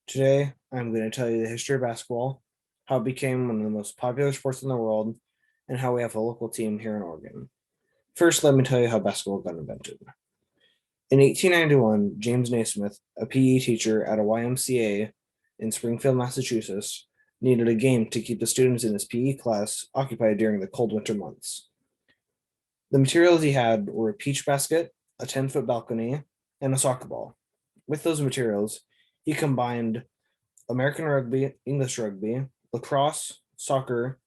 Today, I'm going to tell you the history of basketball, how it became one of the most popular sports in the world, and how we have a local team here in Oregon. First, let me tell you how basketball got invented. In 1891, James Naismith, a PE teacher at a YMCA in Springfield, Massachusetts, needed a game to keep the students in his PE class occupied during the cold winter months. The materials he had were a peach basket, a 10-foot balcony, and a soccer ball. With those materials, he combined American rugby, English rugby, lacrosse, soccer,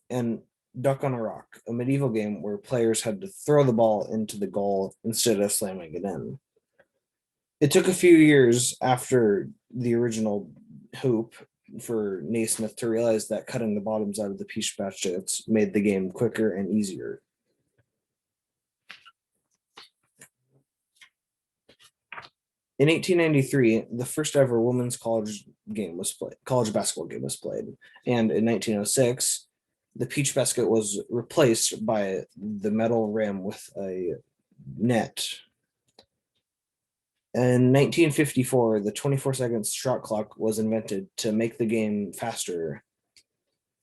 and duck on a rock, a medieval game where players had to throw the ball into the goal instead of slamming it in. It took a few years after the original hoop for Naismith to realize that cutting the bottoms out of the peach baskets made the game quicker and easier. In 1893, the first ever women's college basketball game was played, and in 1906, the peach basket was replaced by the metal rim with a net. In 1954, the 24-second shot clock was invented to make the game faster,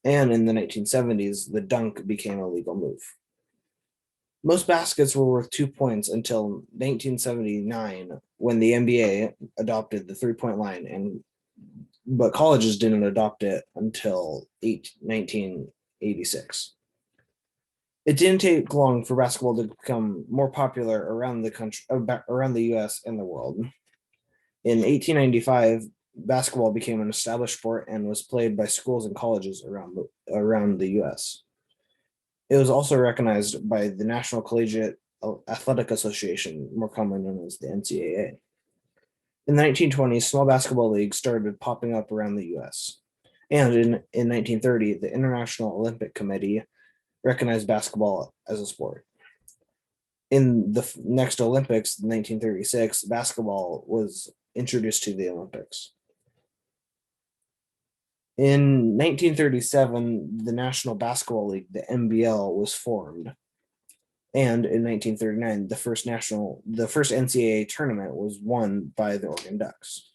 and in the 1970s, the dunk became a legal move. Most baskets were worth 2 points until 1979, when the NBA adopted the three-point line, but colleges didn't adopt it until 1986. It didn't take long for basketball to become more popular around the country, around the U.S. and the world. In 1895, basketball became an established sport and was played by schools and colleges around the U.S. It was also recognized by the National Collegiate Athletic Association, more commonly known as the NCAA. In the 1920s, small basketball leagues started popping up around the U.S. And in 1930, the International Olympic Committee recognized basketball as a sport. In the next Olympics, 1936, basketball was introduced to the Olympics. In 1937, the National Basketball League, the NBL, was formed. And in 1939, the first NCAA tournament was won by the Oregon Ducks.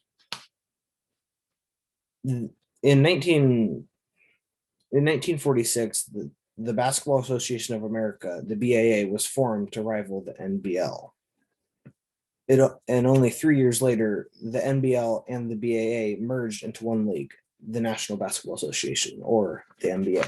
In 1946, the Basketball Association of America, the BAA, was formed to rival the NBL. And only 3 years later, the NBL and the BAA merged into one league, the National Basketball Association, or the NBA.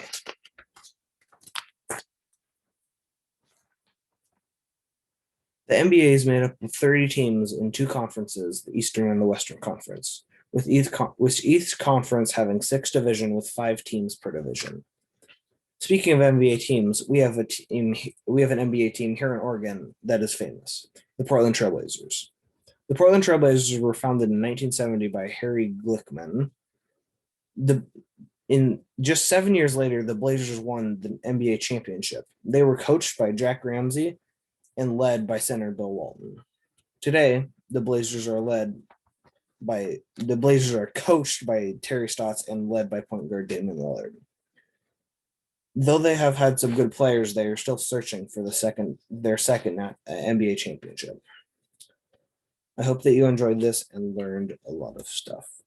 The NBA is made up of 30 teams in two conferences, the Eastern and the Western Conference, with each conference having 6 divisions with 5 teams per division. Speaking of NBA teams, we have an NBA team here in Oregon that is famous, the Portland Trailblazers. The Portland Trailblazers were founded in 1970 by Harry Glickman. In just 7 years later, the Blazers won the NBA championship. They were coached by Jack Ramsey and led by center Bill Walton. Today, the Blazers are coached by Terry Stotts and led by point guard Damian Lillard. Though they have had some good players, they are still searching for their second NBA championship. I hope that you enjoyed this and learned a lot of stuff.